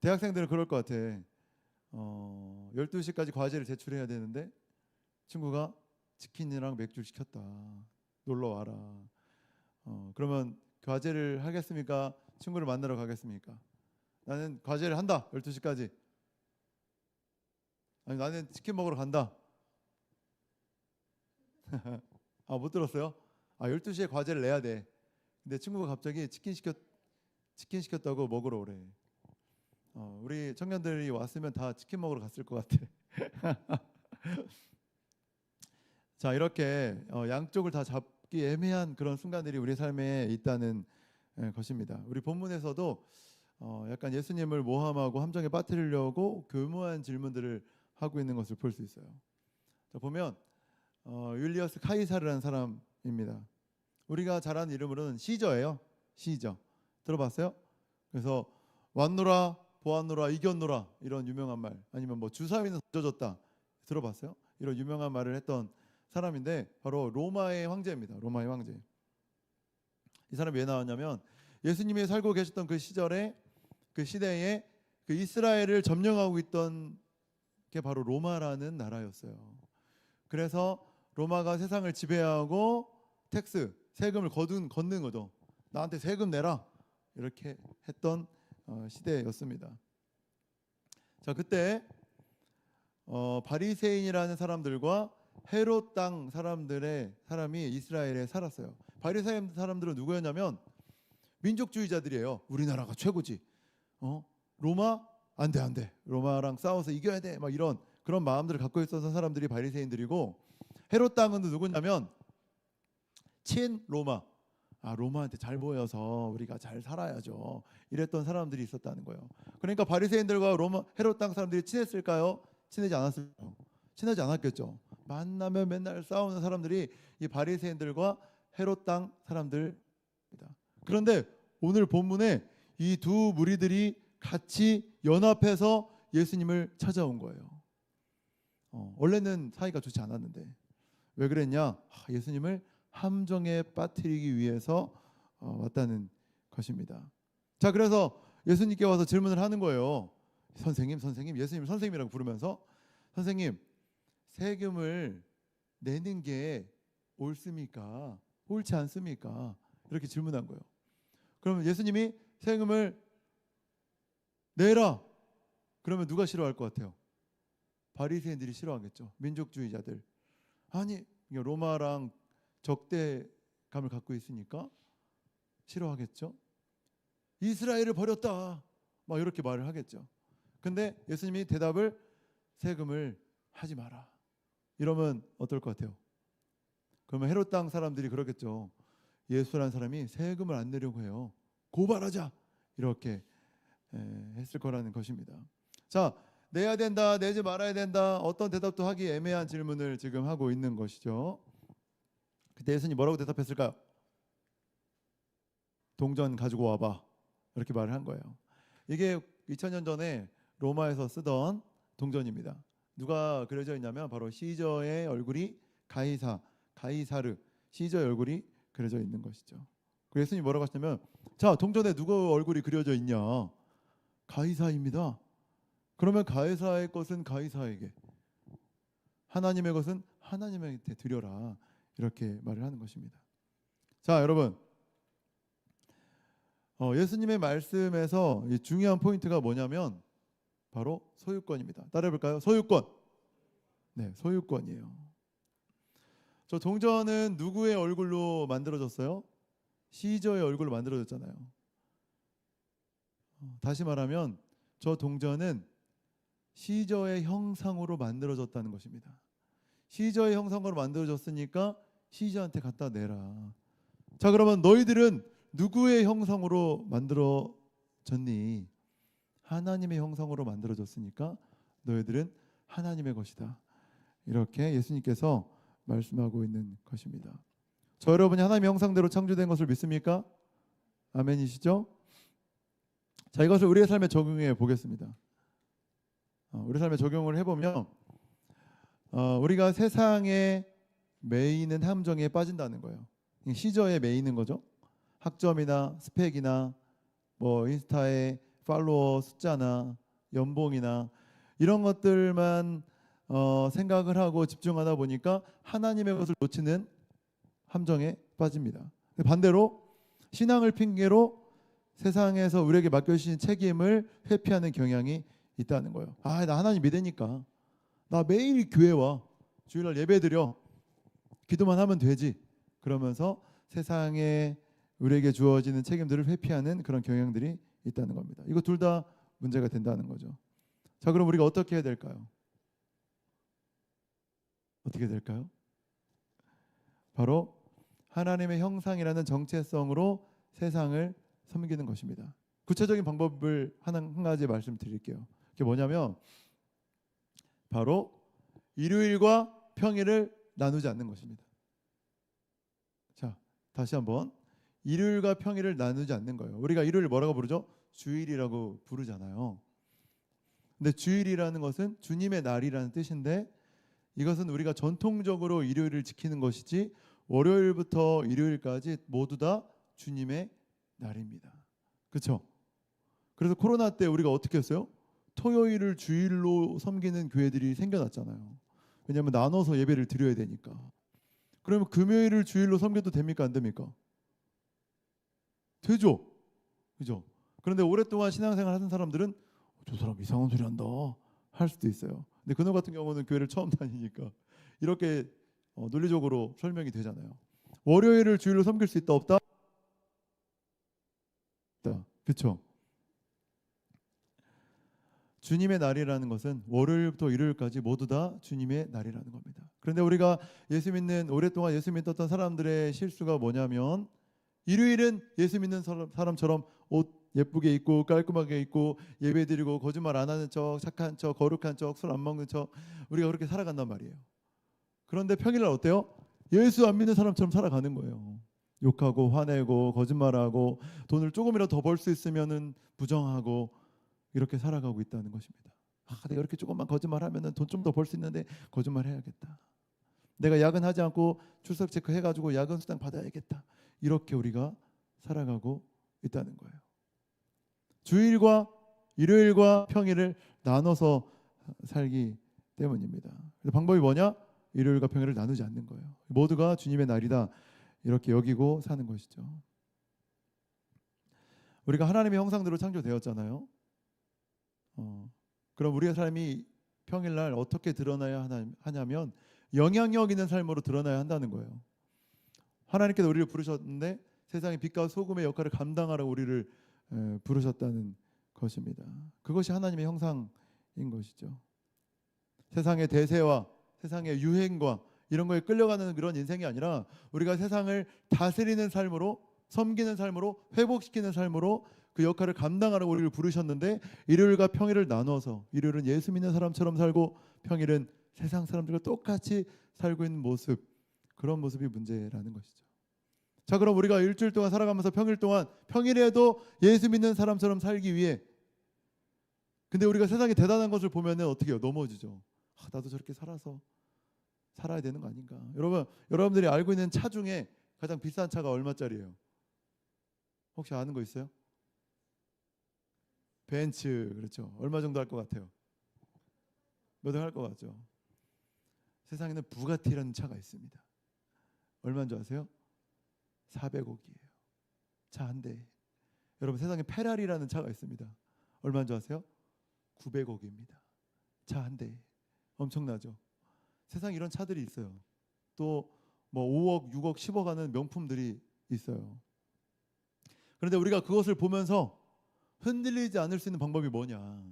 대학생들은 그럴 것 같아. 12시까지 과제를 제출해야 되는데 친구가 치킨이랑 맥주를 시켰다. 놀러 와라. 그러면 과제를 하겠습니까? 친구를 만나러 가겠습니까? 나는 과제를 한다. 12시까지. 아니 나는 치킨 먹으러 간다. 아, 못 들었어요? 12시에 과제를 내야 돼. 근데 친구가 갑자기 치킨 시켰다고 먹으러 오래. 우리 청년들이 왔으면 다 치킨 먹으러 갔을 것 같아. 자, 이렇게 양쪽을 다 잡기 애매한 그런 순간들이 우리 삶에 있다는 것입니다. 우리 본문에서도 약간 예수님을 모함하고 함정에 빠뜨리려고 교묘한 질문들을 하고 있는 것을 볼 수 있어요. 자, 보면 율리어스 카이사르라는 사람입니다. 우리가 잘 아는 이름으로는 시저예요. 시저. 들어봤어요? 그래서 왔노라 보았노라 이겼노라 이런 유명한 말, 아니면 뭐 주사위는 던져졌다 들어봤어요? 이런 유명한 말을 했던 사람인데 바로 로마의 황제입니다. 로마의 황제. 이 사람이 왜 나왔냐면 예수님이 살고 계셨던 그 시절에 그 시대에 그 이스라엘을 점령하고 있던 게 바로 로마라는 나라였어요. 그래서 로마가 세상을 지배하고 세금을 걷는 거죠. 나한테 세금 내라 이렇게 했던 시대였습니다. 자, 그때 바리새인이라는 사람들과 헤롯 땅 사람이 이스라엘에 살았어요. 바리새인 사람들은 누구였냐면 민족주의자들이에요. 우리나라가 최고지. 로마 안 돼. 로마랑 싸워서 이겨야 돼. 막 이런 그런 마음들을 갖고 있어서 사람들이 바리새인들이고, 헤롯 땅은 누구냐면 친 로마. 로마한테 잘 보여서 우리가 잘 살아야죠. 이랬던 사람들이 있었다는 거예요. 그러니까 바리새인들과 헤롯 땅 사람들이 친했을까요? 친하지 않았을까요? 친하지 않았겠죠. 만나면 맨날 싸우는 사람들이 이 바리새인들과 헤롯 땅 사람들입니다. 그런데 오늘 본문에 이 두 무리들이 같이 연합해서 예수님을 찾아온 거예요. 원래는 사이가 좋지 않았는데 왜 그랬냐? 예수님을 함정에 빠뜨리기 위해서 왔다는 것입니다. 자, 그래서 예수님께 와서 질문을 하는 거예요. 선생님, 예수님을 선생님이라고 부르면서, 선생님, 세금을 내는 게 옳습니까? 옳지 않습니까? 이렇게 질문한 거예요. 그러면 예수님이 세금을 내라. 그러면 누가 싫어할 것 같아요? 바리새인들이 싫어하겠죠. 민족주의자들. 아니, 로마랑 적대감을 갖고 있으니까 싫어하겠죠. 이스라엘을 버렸다. 막 이렇게 말을 하겠죠. 근데 예수님이 대답을 세금을 하지 마라. 이러면 어떨 것 같아요? 그러면 헤롯 땅 사람들이 그러겠죠. 예수라는 사람이 세금을 안 내려고 해요. 고발하자. 이렇게 했을 거라는 것입니다. 자, 내야 된다, 내지 말아야 된다, 어떤 대답도 하기 애매한 질문을 지금 하고 있는 것이죠. 그때 예수님이 뭐라고 대답했을까요? 동전 가지고 와봐. 이렇게 말을 한 거예요. 이게 2000년 전에 로마에서 쓰던 동전입니다. 누가 그려져 있냐면 바로 시저의 얼굴이 가이사르 시저의 얼굴이 그려져 있는 것이죠. 그래서 예수님이 뭐라고 하시냐면, 자, 동전에 누구 얼굴이 그려져 있냐? 가이사입니다. 그러면 가이사의 것은 가이사에게, 하나님의 것은 하나님에게 드려라. 이렇게 말을 하는 것입니다. 자, 여러분, 예수님의 말씀에서 이 중요한 포인트가 뭐냐면 바로 소유권입니다. 따라해볼까요? 소유권. 네, 소유권이에요. 저 동전은 누구의 얼굴로 만들어졌어요? 시저의 얼굴로 만들어졌잖아요. 다시 말하면 저 동전은 시저의 형상으로 만들어졌다는 것입니다. 시저의 형상으로 만들어졌으니까 시저한테 갖다 내라. 자, 그러면 너희들은 누구의 형상으로 만들어졌니? 하나님의 형상으로 만들어졌으니까 너희들은 하나님의 것이다. 이렇게 예수님께서 말씀하고 있는 것입니다. 저 여러분이 하나님의 형상대로 창조된 것을 믿습니까? 아멘이시죠? 자, 이것을 우리의 삶에 적용해 보겠습니다. 우리 삶에 적용을 해보면 우리가 세상에 매이는 함정에 빠진다는 거예요. 시저에 매이는 거죠. 학점이나 스펙이나 뭐 인스타에 팔로워 숫자나 연봉이나 이런 것들만 생각을 하고 집중하다 보니까 하나님의 것을 놓치는 함정에 빠집니다. 반대로 신앙을 핑계로 세상에서 우리에게 맡겨주신 책임을 회피하는 경향이 있다는 거예요. 나 하나님 믿으니까 나 매일 교회 와 주일날 예배 드려 기도만 하면 되지. 그러면서 세상에 우리에게 주어지는 책임들을 회피하는 그런 경향들이 있다는 겁니다. 이거 둘 다 문제가 된다는 거죠. 자, 그럼 우리가 어떻게 해야 될까요? 어떻게 될까요? 바로 하나님의 형상이라는 정체성으로 세상을 섬기는 것입니다. 구체적인 방법을 한 가지 말씀드릴게요. 그게 뭐냐면 바로 일요일과 평일을 나누지 않는 것입니다. 자, 다시 한번 일요일과 평일을 나누지 않는 거예요. 우리가 일요일 뭐라고 부르죠? 주일이라고 부르잖아요. 근데 주일이라는 것은 주님의 날이라는 뜻인데 이것은 우리가 전통적으로 일요일을 지키는 것이지 월요일부터 일요일까지 모두 다 주님의 날입니다. 그렇죠? 그래서 코로나 때 우리가 어떻게 했어요? 토요일을 주일로 섬기는 교회들이 생겨났잖아요. 왜냐하면 나눠서 예배를 드려야 되니까. 그러면 금요일을 주일로 섬겨도 됩니까? 안 됩니까? 되죠. 그죠? 그런데 오랫동안 신앙생활 하는 사람들은 저 사람 이상한 소리 한다 할 수도 있어요. 근데 그놈 같은 경우는 교회를 처음 다니니까 이렇게 논리적으로 설명이 되잖아요. 월요일을 주일로 섬길 수 있다 없다? 있다. 그렇죠? 주님의 날이라는 것은 월요일부터 일요일까지 모두 다 주님의 날이라는 겁니다. 그런데 우리가 오랫동안 예수 믿었던 사람들의 실수가 뭐냐면 일요일은 예수 믿는 사람처럼 옷 예쁘게 입고 깔끔하게 입고 예배드리고 거짓말 안 하는 척, 착한 척, 거룩한 척, 술 안 먹는 척 우리가 그렇게 살아간단 말이에요. 그런데 평일날 어때요? 예수 안 믿는 사람처럼 살아가는 거예요. 욕하고 화내고 거짓말하고 돈을 조금이라도 더 벌 수 있으면은 부정하고 이렇게 살아가고 있다는 것입니다. 내가 이렇게 조금만 거짓말하면은 돈 좀 더 벌 수 있는데 거짓말해야겠다. 내가 야근하지 않고 출석 체크 해가지고 야근 수당 받아야겠다. 이렇게 우리가 살아가고 있다는 거예요. 주일과 일요일과 평일을 나눠서 살기 때문입니다. 그래서 방법이 뭐냐? 일요일과 평일을 나누지 않는 거예요. 모두가 주님의 날이다 이렇게 여기고 사는 것이죠. 우리가 하나님의 형상대로 창조되었잖아요. 그럼 우리의 삶이 평일날 어떻게 드러나야 하냐면 영향력 있는 삶으로 드러나야 한다는 거예요. 하나님께서 우리를 부르셨는데 세상의 빛과 소금의 역할을 감당하라고 우리를 부르셨다는 것입니다. 그것이 하나님의 형상인 것이죠. 세상의 대세와 세상의 유행과 이런 거에 끌려가는 그런 인생이 아니라 우리가 세상을 다스리는 삶으로 섬기는 삶으로 회복시키는 삶으로 그 역할을 감당하라고 우리를 부르셨는데 일요일과 평일을 나눠서 일요일은 예수 믿는 사람처럼 살고 평일은 세상 사람들과 똑같이 살고 있는 모습 그런 모습이 문제라는 것이죠. 자, 그럼 우리가 일주일 동안 살아가면서 평일에도 예수 믿는 사람처럼 살기 위해 근데 우리가 세상에 대단한 것을 보면은 어떻게 해요? 넘어지죠. 나도 저렇게 살아야 되는 거 아닌가? 여러분들이 알고 있는 차 중에 가장 비싼 차가 얼마짜리예요? 혹시 아는 거 있어요? 벤츠, 그렇죠. 얼마 정도 할 것 같아요? 몇 억 할 것 같죠. 세상에는 부가티라는 차가 있습니다. 얼마인 줄 아세요? 400억이에요. 차 한 대. 여러분 세상에 페라리라는 차가 있습니다. 얼마인 줄 아세요? 900억입니다. 차 한 대. 엄청나죠. 세상에 이런 차들이 있어요. 또 뭐 5억, 6억, 10억 하는 명품들이 있어요. 그런데 우리가 그것을 보면서 흔들리지 않을 수 있는 방법이 뭐냐?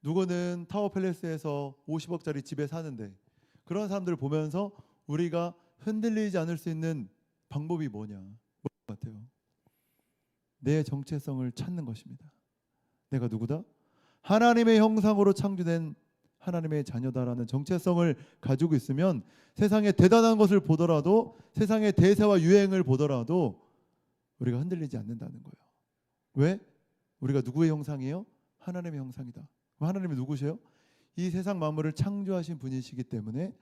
누구는 타워 팰리스에서 50억짜리 집에 사는데 그런 사람들을 보면서 우리가 흔들리지 않을 수 있는 방법이 뭐냐? 것 같아요. 내 정체성을 찾는 것입니다. 내가 누구다? 하나님의 형상으로 창조된 하나님의 자녀다라는 정체성을 가지고 있으면 세상에 대단한 것을 보더라도 세상의 대세와 유행을 보더라도 우리가 흔들리지 않는다는 거예요. 왜? 우리가 누구의 형상이에요? 하나님의 형상이다. 하나님이 누구세요? 이 세상 만물을 창조하신 분이시기 때문에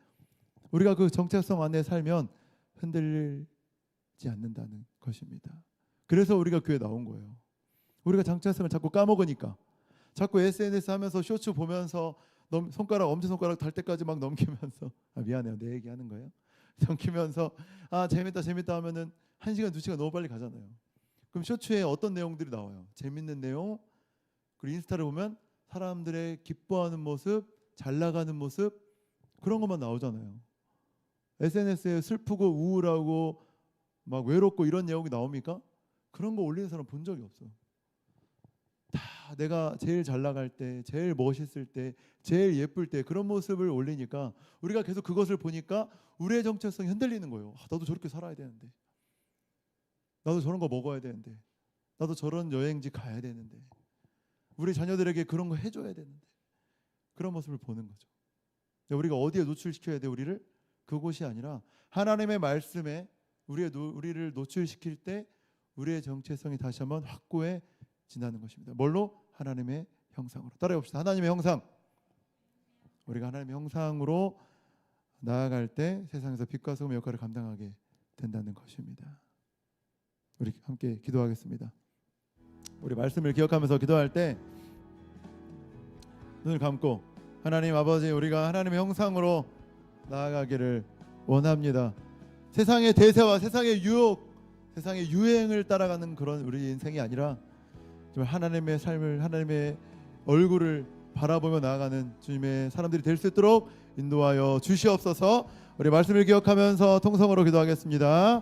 우리가 그 정체성 안에 살면 흔들리지 않는다는 것입니다. 그래서 우리가 교회에 나온 거예요. 우리가 정체성을 자꾸 까먹으니까. 자꾸 SNS 하면서 쇼츠 보면서 손가락 엄지손가락 달 때까지 막 넘기면서 미안해요, 내 얘기하는 거예요. 넘기면서 재밌다 하면은 1시간 2시간 너무 빨리 가잖아요. 그럼 쇼츠에 어떤 내용들이 나와요? 재밌는 내용. 그리고 인스타를 보면 사람들의 기뻐하는 모습, 잘 나가는 모습, 그런 것만 나오잖아요. SNS에 슬프고 우울하고 막 외롭고 이런 내용이 나옵니까? 그런 거 올리는 사람 본 적이 없어. 다 내가 제일 잘 나갈 때, 제일 멋있을 때, 제일 예쁠 때 그런 모습을 올리니까 우리가 계속 그것을 보니까 우리의 정체성이 흔들리는 거예요. 나도 저렇게 살아야 되는데, 나도 저런 거 먹어야 되는데, 나도 저런 여행지 가야 되는데, 우리 자녀들에게 그런 거 해줘야 되는데, 그런 모습을 보는 거죠. 우리가 어디에 노출시켜야 돼? 우리를 그곳이 아니라 하나님의 말씀에 우리를 노출시킬 때 우리의 정체성이 다시 한번 확고해지는 것입니다. 뭘로? 하나님의 형상으로. 따라해 봅시다. 하나님의 형상. 우리가 하나님의 형상으로 나아갈 때 세상에서 빛과 소금의 역할을 감당하게 된다는 것입니다. 우리 함께 기도하겠습니다. 우리 말씀을 기억하면서 기도할 때 눈을 감고 하나님 아버지, 우리가 하나님의 형상으로 나아가기를 원합니다. 세상의 대세와 세상의 유혹, 세상의 유행을 따라가는 그런 우리 인생이 아니라 정말 하나님의 삶을, 하나님의 얼굴을 바라보며 나아가는 주님의 사람들이 될 수 있도록 인도하여 주시옵소서. 우리 말씀을 기억하면서 통성으로 기도하겠습니다.